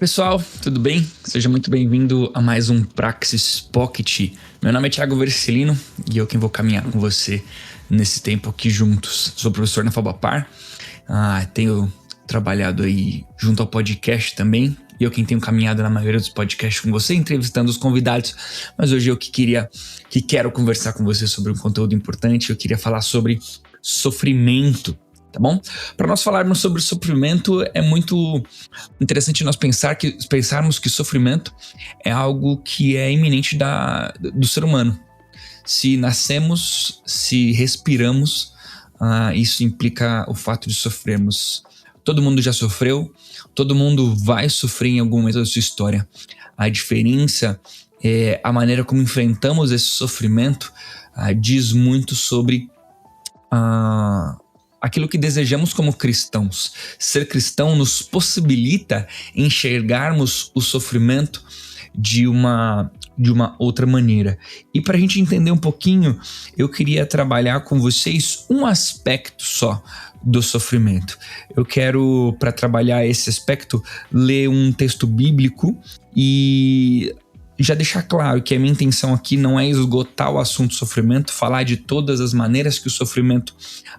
Pessoal, tudo bem? Seja muito bem-vindo a mais um Praxis Pocket. Meu nome é Thiago Vercelino e eu quem vou caminhar com você nesse tempo aqui juntos. Sou professor na FABAPAR, tenho trabalhado aí junto ao podcast também e eu quem tenho caminhado na maioria dos podcasts com você, entrevistando os convidados. Mas hoje eu quero conversar com você sobre um conteúdo importante. Eu queria falar sobre sofrimento. Tá bom? Para nós falarmos sobre sofrimento, é muito interessante nós pensarmos que sofrimento é algo que é iminente do ser humano. Se nascemos, se respiramos, isso implica o fato de sofrermos. Todo mundo já sofreu, todo mundo vai sofrer em algum momento da sua história. A diferença é a maneira como enfrentamos esse sofrimento, diz muito sobre aquilo que desejamos como cristãos. Ser cristão nos possibilita enxergarmos o sofrimento de uma outra maneira. E para a gente entender um pouquinho, eu queria trabalhar com vocês um aspecto só do sofrimento. Eu quero, para trabalhar esse aspecto, ler um texto bíblico e já deixar claro que a minha intenção aqui não é esgotar o assunto sofrimento, falar de todas as maneiras que o sofrimento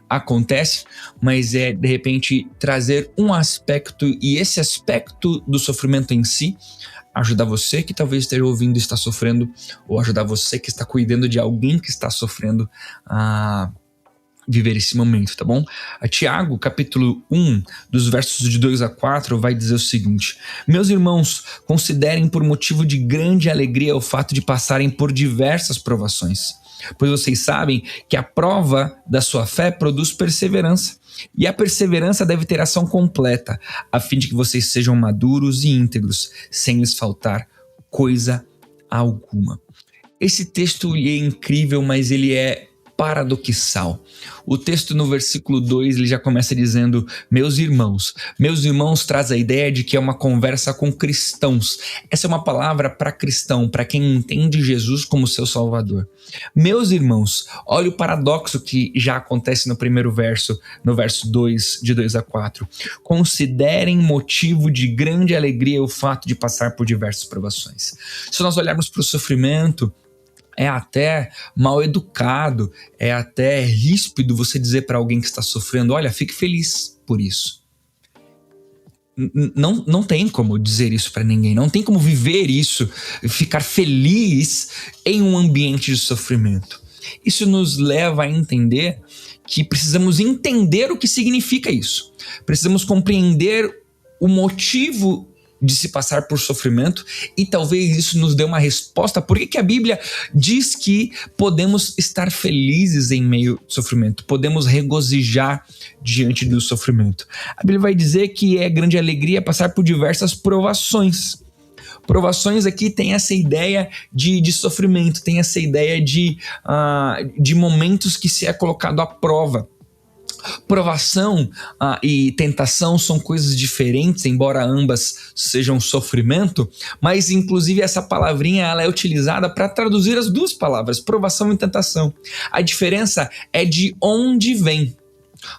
acontece, mas é, de repente, trazer um aspecto, e esse aspecto do sofrimento em si, ajudar você que talvez esteja ouvindo e está sofrendo, ou ajudar você que está cuidando de alguém que está sofrendo a viver esse momento, tá bom? Tiago, capítulo 1, dos versos de 2 a 4, vai dizer o seguinte: meus irmãos, considerem por motivo de grande alegria o fato de passarem por diversas provações, pois vocês sabem que a prova da sua fé produz perseverança, e a perseverança deve ter ação completa, a fim de que vocês sejam maduros e íntegros, sem lhes faltar coisa alguma. Esse texto é incrível, mas ele é paradoxal. O texto no versículo 2 ele já começa dizendo meus irmãos. Meus irmãos traz a ideia de que é uma conversa com cristãos. Essa é uma palavra para cristão, para quem entende Jesus como seu salvador. Meus irmãos, olha o paradoxo que já acontece no primeiro verso, no verso 2, de 2 a 4. Considerem motivo de grande alegria o fato de passar por diversas provações. Se nós olharmos para o sofrimento, é até mal educado, é até ríspido você dizer para alguém que está sofrendo: olha, fique feliz por isso. Não tem como dizer isso para ninguém, não tem como viver isso, ficar feliz em um ambiente de sofrimento. Isso nos leva a entender que precisamos entender o que significa isso. Precisamos compreender o motivo de se passar por sofrimento, e talvez isso nos dê uma resposta por que a Bíblia diz que podemos estar felizes em meio ao sofrimento, podemos regozijar diante do sofrimento. A Bíblia vai dizer que é grande alegria passar por diversas provações. Provações aqui tem essa ideia de sofrimento, tem essa ideia de momentos que se é colocado à prova. Provação e tentação são coisas diferentes, embora ambas sejam sofrimento, mas inclusive essa palavrinha ela é utilizada para traduzir as duas palavras, provação e tentação. A diferença é de onde vem.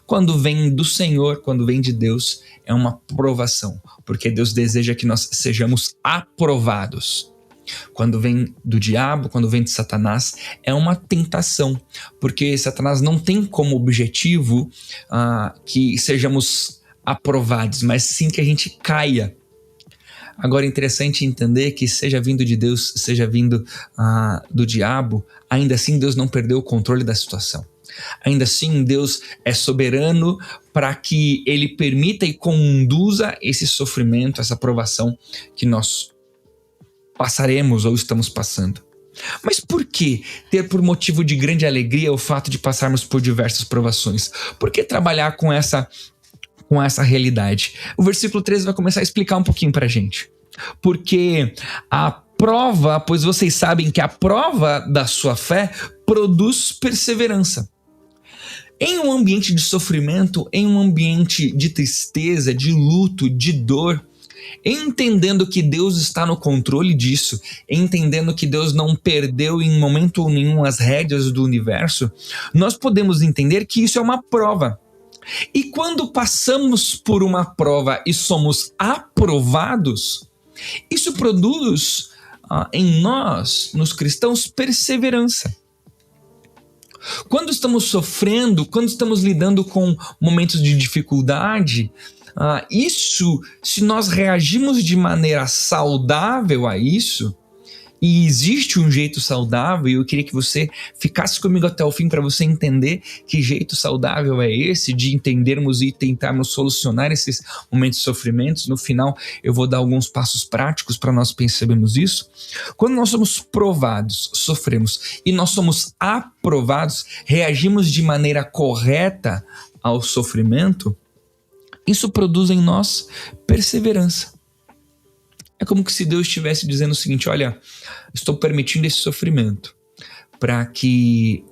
Quando vem do Senhor, quando vem de Deus, é uma provação, porque Deus deseja que nós sejamos aprovados. Quando vem do diabo, quando vem de Satanás, é uma tentação, porque Satanás não tem como objetivo que sejamos aprovados, mas sim que a gente caia. Agora é interessante entender que seja vindo de Deus, seja vindo do diabo, ainda assim Deus não perdeu o controle da situação. Ainda assim Deus é soberano para que Ele permita e conduza esse sofrimento, essa provação que nós passaremos ou estamos passando. Mas por que ter por motivo de grande alegria o fato de passarmos por diversas provações? Por que trabalhar com essa realidade? O versículo 13 vai começar a explicar um pouquinho pra gente. Porque a prova, pois vocês sabem que a prova da sua fé produz perseverança. Em um ambiente de sofrimento, em um ambiente de tristeza, de luto, de dor, entendendo que Deus está no controle disso, entendendo que Deus não perdeu em momento nenhum as rédeas do universo, nós podemos entender que isso é uma prova. E quando passamos por uma prova e somos aprovados, Isso produz em nós, nos cristãos, perseverança. Quando estamos sofrendo, quando estamos lidando com momentos de dificuldade, isso, se nós reagimos de maneira saudável a isso, e existe um jeito saudável, e eu queria que você ficasse comigo até o fim para você entender que jeito saudável é esse, de entendermos e tentarmos solucionar esses momentos de sofrimentos. No final, eu vou dar alguns passos práticos para nós percebermos isso. Quando nós somos provados, sofremos, e nós somos aprovados, reagimos de maneira correta ao sofrimento, isso produz em nós perseverança. É como se Deus estivesse dizendo o seguinte: olha, estou permitindo esse sofrimento para que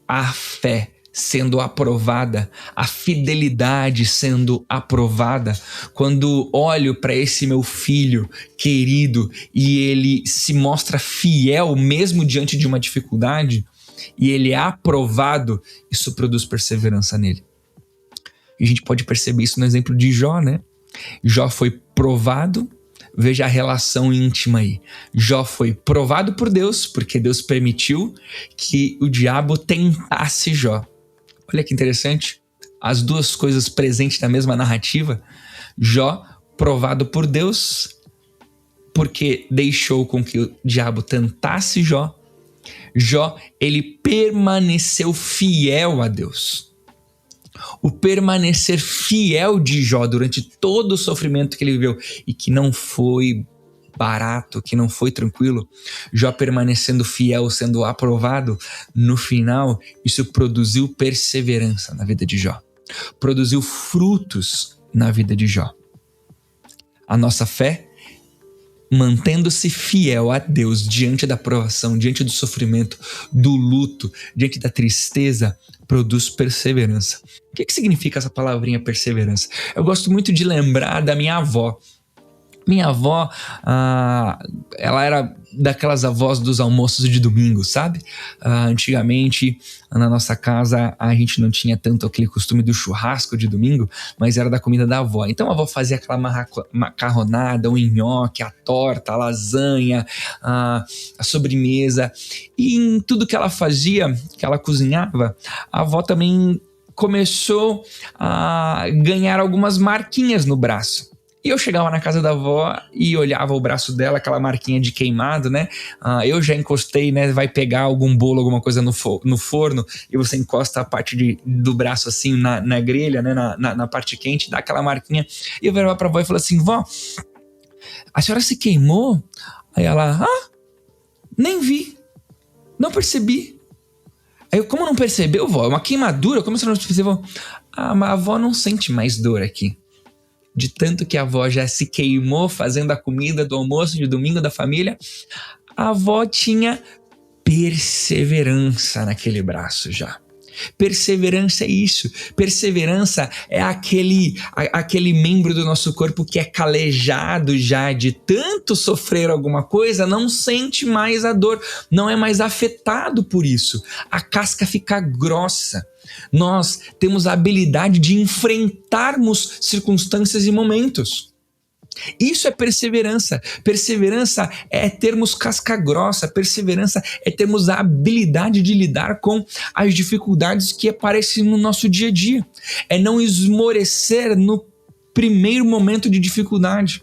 a fé sendo aprovada, a fidelidade sendo aprovada, quando olho para esse meu filho querido e ele se mostra fiel mesmo diante de uma dificuldade, e ele é aprovado, isso produz perseverança nele. E a gente pode perceber isso no exemplo de Jó, né? Jó foi provado. Veja a relação íntima aí. Jó foi provado por Deus, porque Deus permitiu que o diabo tentasse Jó. Olha que interessante. As duas coisas presentes na mesma narrativa. Jó provado por Deus, porque deixou com que o diabo tentasse Jó. Jó, ele permaneceu fiel a Deus. O permanecer fiel de Jó durante todo o sofrimento que ele viveu, e que não foi barato, que não foi tranquilo, Jó permanecendo fiel, sendo aprovado, no final isso produziu perseverança na vida de Jó, produziu frutos na vida de Jó. A nossa fé, mantendo-se fiel a Deus diante da provação, diante do sofrimento, do luto, diante da tristeza, produz perseverança. O que significa essa palavrinha perseverança? Eu gosto muito de lembrar da minha avó. Minha avó, ela era daquelas avós dos almoços de domingo, sabe? Antigamente, na nossa casa, a gente não tinha tanto aquele costume do churrasco de domingo, mas era da comida da avó. Então a avó fazia aquela macarronada, o nhoque, a torta, a lasanha, a sobremesa. E em tudo que ela fazia, que ela cozinhava, a avó também começou a ganhar algumas marquinhas no braço. E eu chegava na casa da avó e olhava o braço dela, aquela marquinha de queimado, né? Eu já encostei, né? Vai pegar algum bolo, alguma coisa no forno, e você encosta a parte do braço assim na grelha, né? Na parte quente, dá aquela marquinha. E eu virava pra avó e falava assim: vó, a senhora se queimou? Aí ela: nem vi, não percebi. Aí eu: como não percebeu, vó? É uma queimadura? Como você não percebeu? Mas a avó não sente mais dor aqui. De tanto que a avó já se queimou fazendo a comida do almoço de domingo da família, a avó tinha perseverança naquele braço já. Perseverança é isso. Perseverança é aquele membro do nosso corpo que é calejado já de tanto sofrer alguma coisa, não sente mais a dor, não é mais afetado por isso. A casca fica grossa. Nós temos a habilidade de enfrentarmos circunstâncias e momentos. Isso é perseverança. Perseverança é termos casca grossa. Perseverança é termos a habilidade de lidar com as dificuldades que aparecem no nosso dia a dia. É não esmorecer no primeiro momento de dificuldade.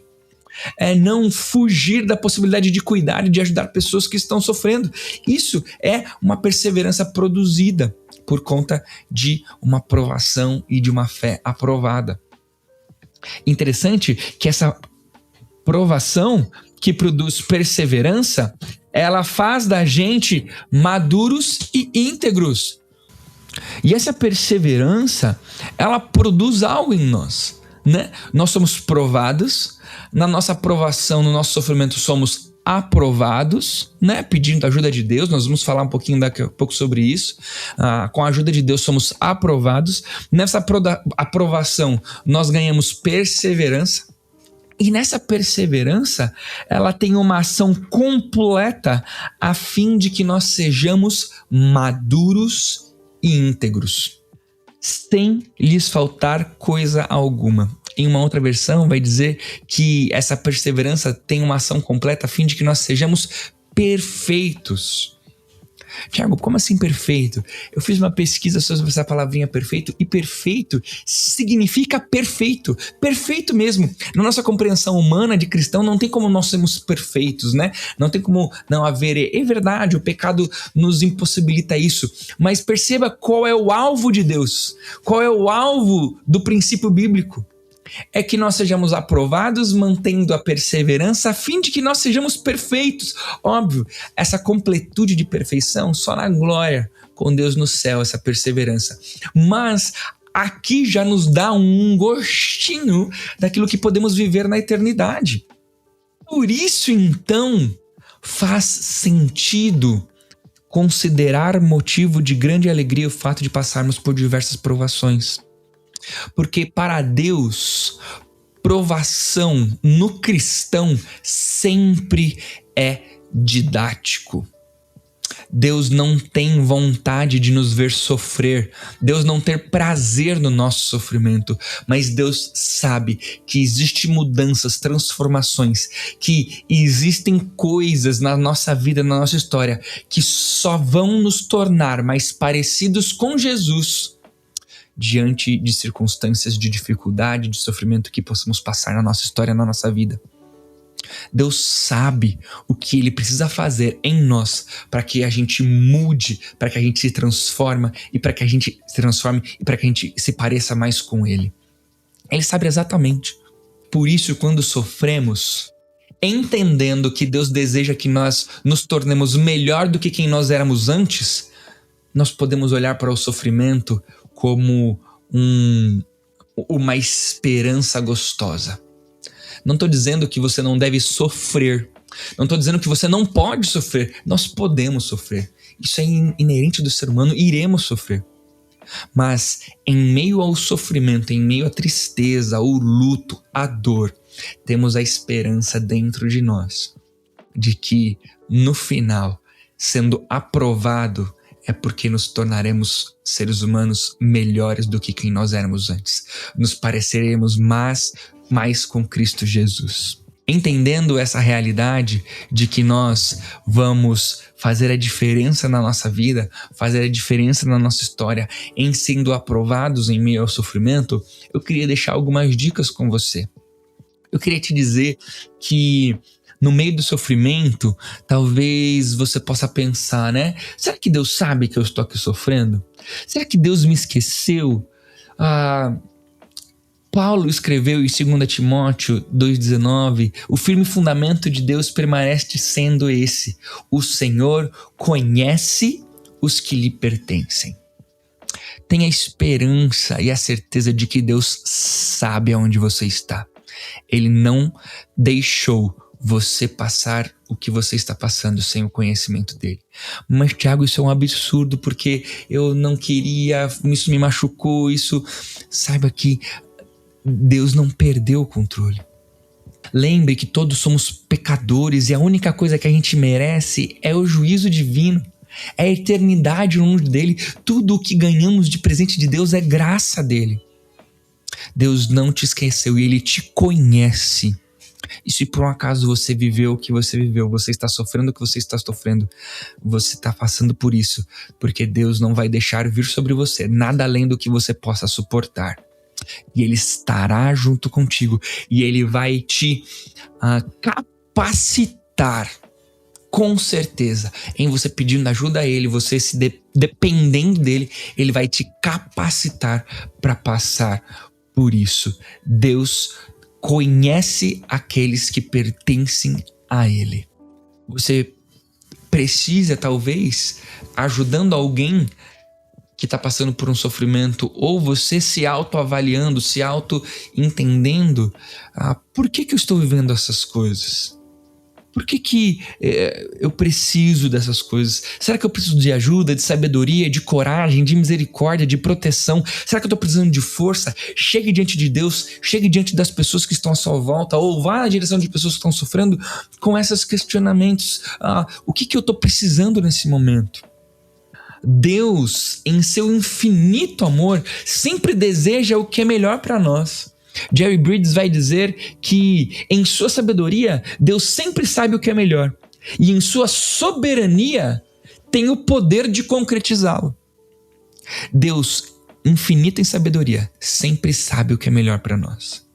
É não fugir da possibilidade de cuidar e de ajudar pessoas que estão sofrendo. Isso é uma perseverança produzida por conta de uma provação e de uma fé aprovada. Interessante que essa provação que produz perseverança, ela faz da gente maduros e íntegros. E essa perseverança, ela produz algo em nós, né? Nós somos provados, na nossa aprovação, no nosso sofrimento somos aprovados, né? Pedindo a ajuda de Deus. Nós vamos falar um pouquinho daqui a pouco sobre isso. Com a ajuda de Deus somos aprovados. Nessa aprovação nós ganhamos perseverança, e nessa perseverança ela tem uma ação completa a fim de que nós sejamos maduros e íntegros, sem lhes faltar coisa alguma. Em uma outra versão vai dizer que essa perseverança tem uma ação completa a fim de que nós sejamos perfeitos. Tiago, como assim perfeito? Eu fiz uma pesquisa sobre essa palavrinha perfeito, e perfeito significa perfeito. Perfeito mesmo. Na nossa compreensão humana de cristão, não tem como nós sermos perfeitos, né? Não tem como não haver. É verdade, o pecado nos impossibilita isso. Mas perceba qual é o alvo de Deus. Qual é o alvo do princípio bíblico? É que nós sejamos aprovados, mantendo a perseverança, a fim de que nós sejamos perfeitos. Óbvio, essa completude de perfeição só na glória, com Deus no céu, essa perseverança. Mas aqui já nos dá um gostinho daquilo que podemos viver na eternidade. Por isso, então, faz sentido considerar motivo de grande alegria o fato de passarmos por diversas provações. Porque para Deus, provação no cristão sempre é didático. Deus não tem vontade de nos ver sofrer. Deus não tem prazer no nosso sofrimento. Mas Deus sabe que existem mudanças, transformações, que existem coisas na nossa vida, na nossa história, que só vão nos tornar mais parecidos com Jesus diante de circunstâncias de dificuldade, de sofrimento que possamos passar na nossa história, na nossa vida. Deus sabe o que Ele precisa fazer em nós para que a gente mude, para que a gente se transforme e para que a gente se pareça mais com Ele. Ele sabe exatamente. Por isso, quando sofremos, entendendo que Deus deseja que nós nos tornemos melhor do que quem nós éramos antes, nós podemos olhar para o sofrimento como uma esperança gostosa. Não estou dizendo que você não deve sofrer. Não estou dizendo que você não pode sofrer. Nós podemos sofrer. Isso é inerente do ser humano. Iremos sofrer. Mas em meio ao sofrimento, em meio à tristeza, ao luto, à dor, temos a esperança dentro de nós de que no final, sendo aprovado, é porque nos tornaremos seres humanos melhores do que quem nós éramos antes. Nos pareceremos mais com Cristo Jesus. Entendendo essa realidade de que nós vamos fazer a diferença na nossa vida, fazer a diferença na nossa história, em sendo aprovados em meio ao sofrimento, eu queria deixar algumas dicas com você. Eu queria te dizer que no meio do sofrimento, talvez você possa pensar, né? Será que Deus sabe que eu estou aqui sofrendo? Será que Deus me esqueceu? Paulo escreveu em 2 Timóteo 2,19, o firme fundamento de Deus permanece sendo esse: o Senhor conhece os que lhe pertencem. Tenha a esperança e a certeza de que Deus sabe aonde você está. Ele não deixou você passar o que você está passando sem o conhecimento dele. Mas, Tiago, isso é um absurdo porque eu não queria, isso me machucou, isso... Saiba que Deus não perdeu o controle. Lembre que todos somos pecadores e a única coisa que a gente merece é o juízo divino. É a eternidade longe dele. Tudo o que ganhamos de presente de Deus é graça dele. Deus não te esqueceu e ele te conhece. E se por um acaso você viveu o que você viveu, você está sofrendo o que você está sofrendo, você está passando por isso, porque Deus não vai deixar vir sobre você nada além do que você possa suportar. E Ele estará junto contigo e Ele vai te capacitar, com certeza, em você pedindo ajuda a Ele, você se dependendo dEle, Ele vai te capacitar para passar por isso. Deus conhece aqueles que pertencem a Ele. Você precisa, talvez, ajudando alguém que está passando por um sofrimento, ou você se autoavaliando, se auto-entendendo, por que eu estou vivendo essas coisas? Por que eu preciso dessas coisas? Será que eu preciso de ajuda, de sabedoria, de coragem, de misericórdia, de proteção? Será que eu estou precisando de força? Chegue diante de Deus, chegue diante das pessoas que estão à sua volta, ou vá na direção de pessoas que estão sofrendo com esses questionamentos. O que eu estou precisando nesse momento? Deus, em seu infinito amor, sempre deseja o que é melhor para nós. Jerry Bridges vai dizer que em sua sabedoria, Deus sempre sabe o que é melhor. E em sua soberania, tem o poder de concretizá-lo. Deus, infinito em sabedoria, sempre sabe o que é melhor para nós.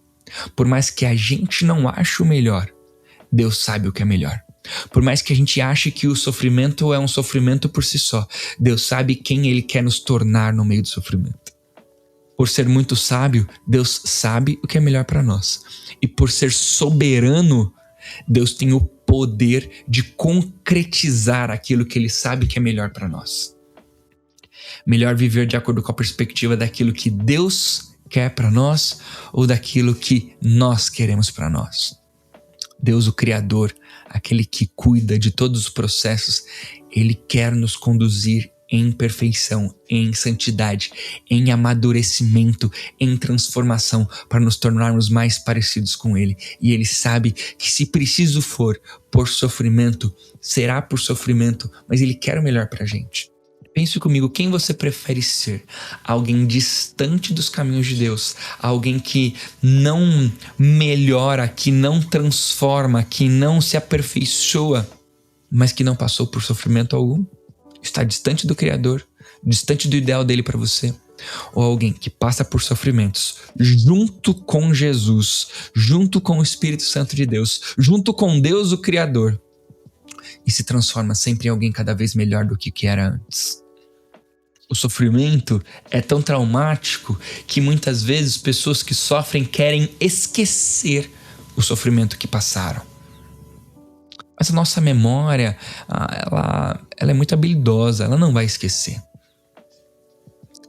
Por mais que a gente não ache o melhor, Deus sabe o que é melhor. Por mais que a gente ache que o sofrimento é um sofrimento por si só, Deus sabe quem Ele quer nos tornar no meio do sofrimento. Por ser muito sábio, Deus sabe o que é melhor para nós. E por ser soberano, Deus tem o poder de concretizar aquilo que Ele sabe que é melhor para nós. Melhor viver de acordo com a perspectiva daquilo que Deus quer para nós ou daquilo que nós queremos para nós. Deus, o Criador, aquele que cuida de todos os processos, Ele quer nos conduzir em perfeição, em santidade, em amadurecimento, em transformação, para nos tornarmos mais parecidos com Ele. E Ele sabe que se preciso for por sofrimento, será por sofrimento, mas Ele quer o melhor para a gente. Pense comigo, quem você prefere ser? Alguém distante dos caminhos de Deus? Alguém que não melhora, que não transforma, que não se aperfeiçoa, mas que não passou por sofrimento algum? Está distante do Criador, distante do ideal dele para você? Ou alguém que passa por sofrimentos junto com Jesus, junto com o Espírito Santo de Deus, junto com Deus, o Criador, e se transforma sempre em alguém cada vez melhor do que era antes? O sofrimento é tão traumático que muitas vezes pessoas que sofrem querem esquecer o sofrimento que passaram. Mas a nossa memória, ela é muito habilidosa, ela não vai esquecer.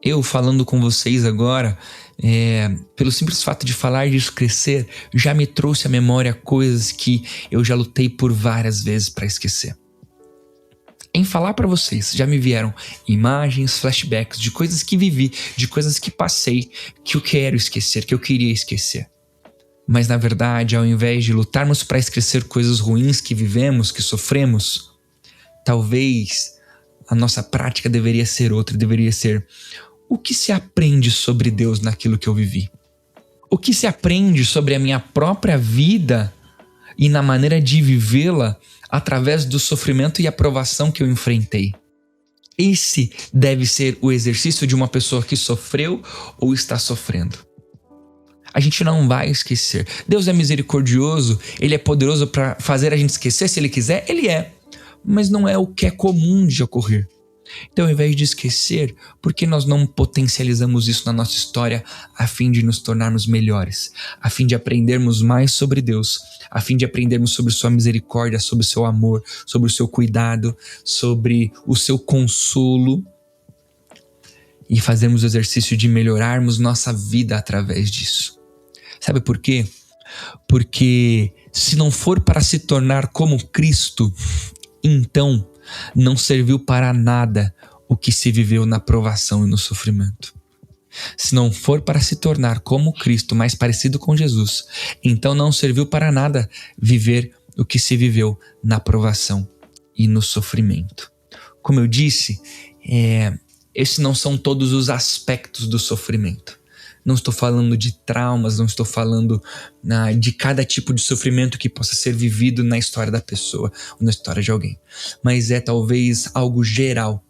Eu falando com vocês agora, pelo simples fato de falar disso crescer, já me trouxe à memória coisas que eu já lutei por várias vezes para esquecer. Em falar para vocês, já me vieram imagens, flashbacks de coisas que vivi, de coisas que passei, que eu quero esquecer, que eu queria esquecer. Mas na verdade, ao invés de lutarmos para esquecer coisas ruins que vivemos, que sofremos, talvez a nossa prática deveria ser outra, deveria ser: o que se aprende sobre Deus naquilo que eu vivi? O que se aprende sobre a minha própria vida e na maneira de vivê-la através do sofrimento e a provação que eu enfrentei? Esse deve ser o exercício de uma pessoa que sofreu ou está sofrendo. A gente não vai esquecer. Deus é misericordioso, Ele é poderoso para fazer a gente esquecer se Ele quiser, Ele é. Mas não é o que é comum de ocorrer. Então, ao invés de esquecer, por que nós não potencializamos isso na nossa história a fim de nos tornarmos melhores? A fim de aprendermos mais sobre Deus, a fim de aprendermos sobre sua misericórdia, sobre o seu amor, sobre o seu cuidado, sobre o seu consolo, e fazermos o exercício de melhorarmos nossa vida através disso. Sabe por quê? Porque se não for para se tornar como Cristo, então não serviu para nada o que se viveu na provação e no sofrimento. Se não for para se tornar como Cristo, mais parecido com Jesus, então não serviu para nada viver o que se viveu na provação e no sofrimento. Como eu disse, esses não são todos os aspectos do sofrimento. Não estou falando de traumas, não estou falando de cada tipo de sofrimento que possa ser vivido na história da pessoa ou na história de alguém. Mas é talvez algo geral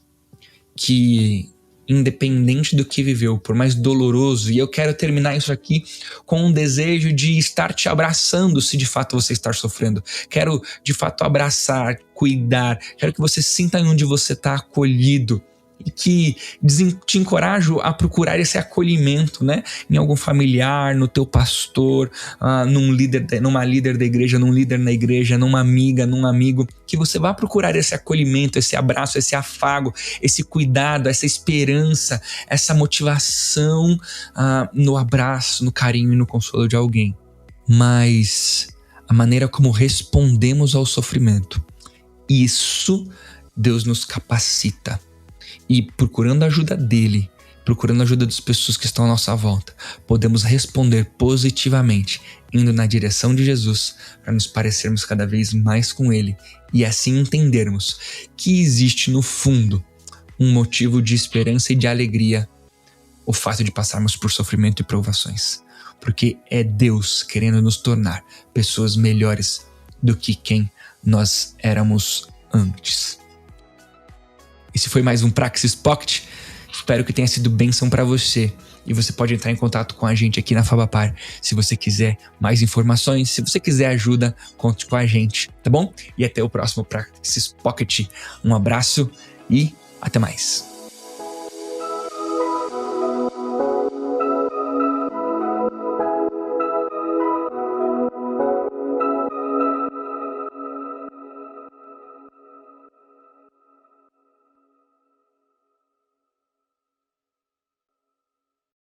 que, independente do que viveu, por mais doloroso, e eu quero terminar isso aqui com um desejo de estar te abraçando se de fato você estar sofrendo. Quero de fato abraçar, cuidar, quero que você sinta onde você está acolhido. E que te encorajo a procurar esse acolhimento, né? Em algum familiar, no teu pastor, numa líder da igreja, num líder na igreja, numa amiga, num amigo. Que você vá procurar esse acolhimento, esse abraço, esse afago, esse cuidado, essa esperança, essa motivação no abraço, no carinho e no consolo de alguém. Mas a maneira como respondemos ao sofrimento, isso Deus nos capacita. E procurando a ajuda dele, procurando a ajuda das pessoas que estão à nossa volta, podemos responder positivamente, indo na direção de Jesus, para nos parecermos cada vez mais com ele e assim entendermos que existe no fundo um motivo de esperança e de alegria, o fato de passarmos por sofrimento e provações. porque é Deus querendo nos tornar pessoas melhores do que quem nós éramos antes. Esse foi mais um Praxis Pocket. Espero que tenha sido bênção para você. E você pode entrar em contato com a gente aqui na Fabapar se você quiser mais informações, se você quiser ajuda, conte com a gente, tá bom? E até o próximo Praxis Pocket. Um abraço e até mais.